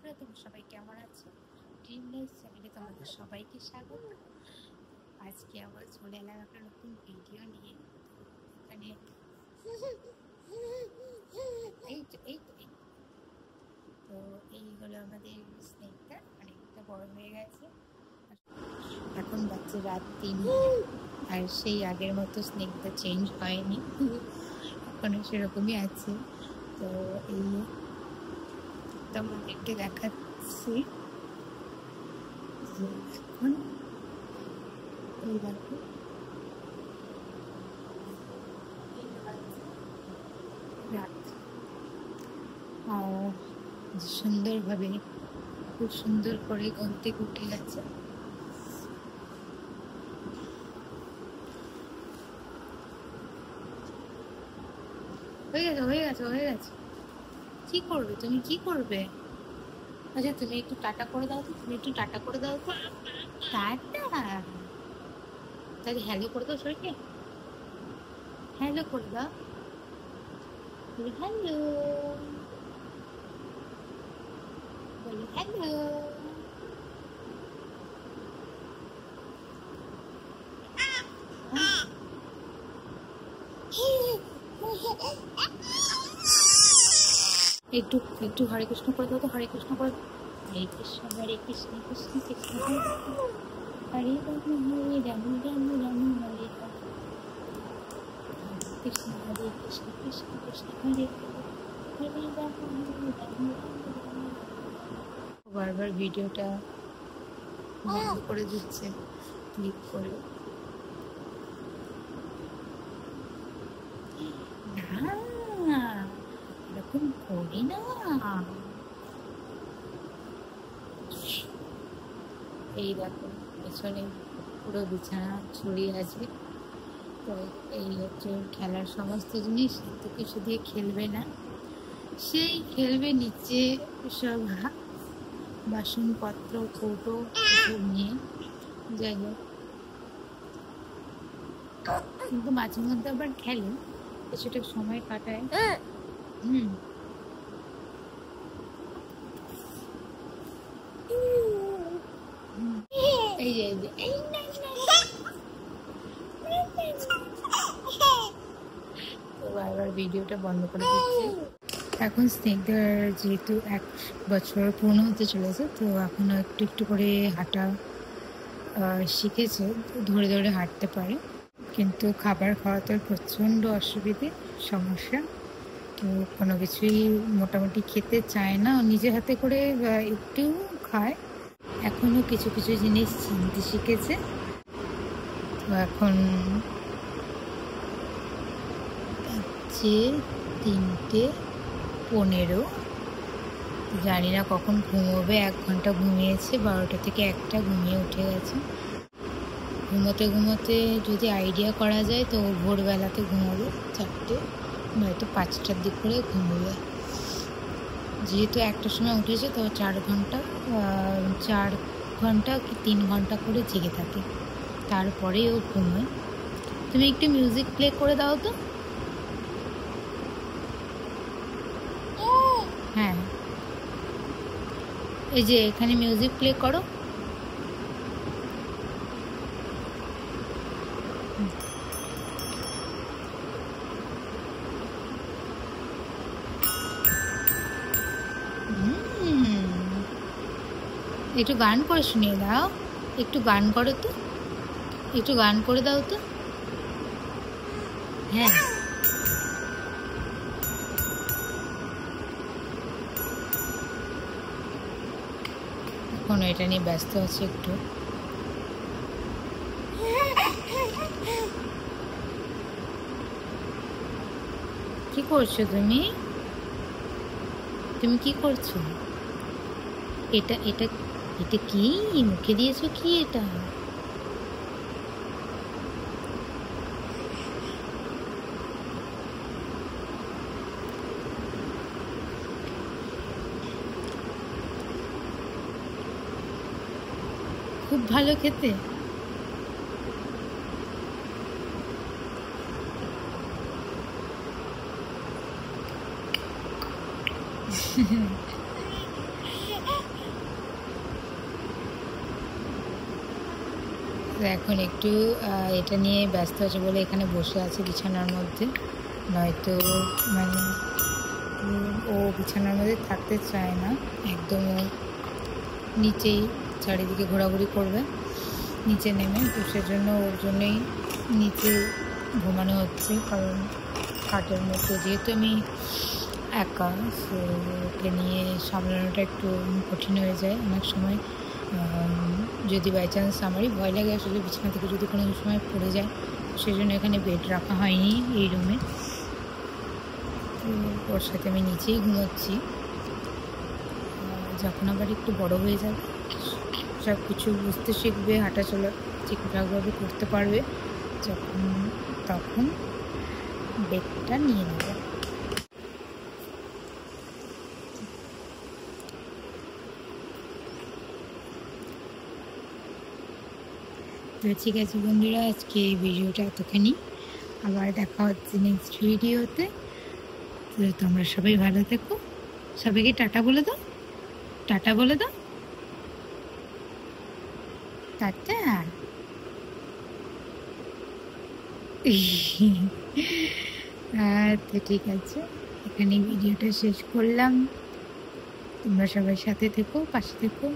বন্ধুরা, তোমরা সবাই কেমন আছো? ড্রিম লাইফ চ্যানেলে তোমাদের সবাইকে স্বাগত। আজকে আবার চলে এলাম একটা নতুন ভিডিও নিয়ে। এখানে তো এই হলো আমাদের স্নেকটা, অনেকটা বড় হয়ে গেছে। এখন বাচ্চা রাত 3, আর সেই আগের মতো স্নেকটা চেঞ্জ হয়নি, এখনো সেরকমই আছে। তো এই তোমাদেরকে দেখাচ্ছি যে এখন এই দেখো রাত, আর সুন্দরভাবে খুব সুন্দর করে ঘুম থেকে উঠে গেছে। হয়ে গেছে। কি করবে তুমি, কি করবে? আচ্ছা তুমি একটু টাটা করে দাও তো, টাটা। তাহলে হ্যালো করে দাও সবাইকে, হ্যালো করে দাও, হ্যালো হ্যালো। একটু একটু হরে কৃষ্ণ করে দাও তো, হরে কৃষ্ণ করে দাও। হরে কৃষ্ণ কৃষ্ণ কৃষ্ণ হরে রাম হরে রাম রাম রাম হরে কৃষ্ণ, হরে কৃষ্ণ কৃষ্ণ কৃষ্ণ হরে হরে রাম হরে রাম রাম। বারবার ভিডিওটা বন্ধ করে দিচ্ছে, ক্লিক করে। না, এরকম করি না। এই দেখো পেছনে পুরো বিছানা ছড়িয়ে আছে। তো এই হচ্ছে খেলার সমস্ত জিনিস, তো কিছু দিয়ে খেলবে না, সেই খেলবে নিচে সব বাসনপত্র কৌটো সব নিয়ে। যাই হোক, কিন্তু মাঝে মধ্যে আবার খেলে, কিছুটা সময় কাটায়। এই যে বারবার ভিডিওটা বন্ধ করে দিচ্ছে। এখন স্নেকদার যেহেতু 1 বছর পূর্ণ হতে চলেছে, তো এখনো একটু একটু করে হাঁটা শিখেছে, ধরে ধরে হাঁটতে পারে। কিন্তু খাবার খাওয়াতে প্রচণ্ড অসুবিধে, সমস্যা। তো কোনো কিছুই মোটামুটি খেতে চায় না, নিজে হাতে করে একটু খায়। এখনও কিছু কিছু জিনিস চিনতে শিখেছে। তো এখন 3:15, জানি না কখন ঘুমোবে। 1 ঘন্টা ঘুমিয়েছে, 12টা থেকে 1টা ঘুমিয়ে উঠে গেছে। ঘুমোতে ঘুমোতে যদি আইডিয়া করা যায় তো ভোরবেলাতে ঘুমোবে 4টে, নয়তো 5টার দিক করে ঘুমোবে। যেহেতু 1টার সময় উঠেছে, তো 4 ঘন্টা কি 3 ঘন্টা করে জেগে থাকে, তারপরে ও ঘুমোয়। তুমি একটু মিউজিক প্লে করে দাও তো। হ্যাঁ, এই যে এখানে মিউজিক প্লে করো। একটু গান করে শুনিয়ে দাও, একটু গান করো তো, একটু গান করে দাও তো। হ্যাঁ, এখন এটা নিয়ে ব্যস্ত আছে একটু। কি করছো তুমি, তুমি কি করছো? এটা এটা এটা কি মুখে দিয়েছো? কি এটা? খুব ভালো খেতে। এখন একটু এটা নিয়ে ব্যস্ত আছে বলে এখানে বসে আছে বিছানার মধ্যে, নয়তো মানে ও বিছানার মধ্যে থাকতে চায় না একদম। ও নিচেই চারিদিকে ঘোরাঘুরি করবে নিচে নেমে, তো সেজন্য ওর জন্যই নিচে ঘুমানো হচ্ছে। কারণ খাটের মধ্যে যেহেতু আমি একা, সো ওকে নিয়ে সামলানোটা একটু কঠিন হয়ে যায় অনেক সময়। যদি বাই চান্স আমারই ভয় লাগে আসলে বিছানা থেকে যদি কোনো সময় পড়ে যায়, সেই জন্য এখানে বেড রাখা হয়নি এই রুমে। তো ওর সাথে আমি নিচেই ঘুমোচ্ছি। যখন আবার একটু বড় হয়ে যাবে, সব কিছু বুঝতে শিখবে, হাঁটাচলা ঠিকঠাকভাবে করতে পারবে, তখন বেডটা নিয়ে নেবে। তো ঠিক আছে বন্ধুরা, আজকে এই ভিডিওটা এতখানি, আবার দেখা হচ্ছে নেক্সট ভিডিওতে। তো তোমরা সবাই ভালো থেকো, সবাইকে টাটা বলে দাও, টাটা বলে দাও, টাটা। তো ঠিক আছে, এখানে ভিডিওটা শেষ করলাম। তোমরা সবাই সাথে থেকো, পাশে থেকো।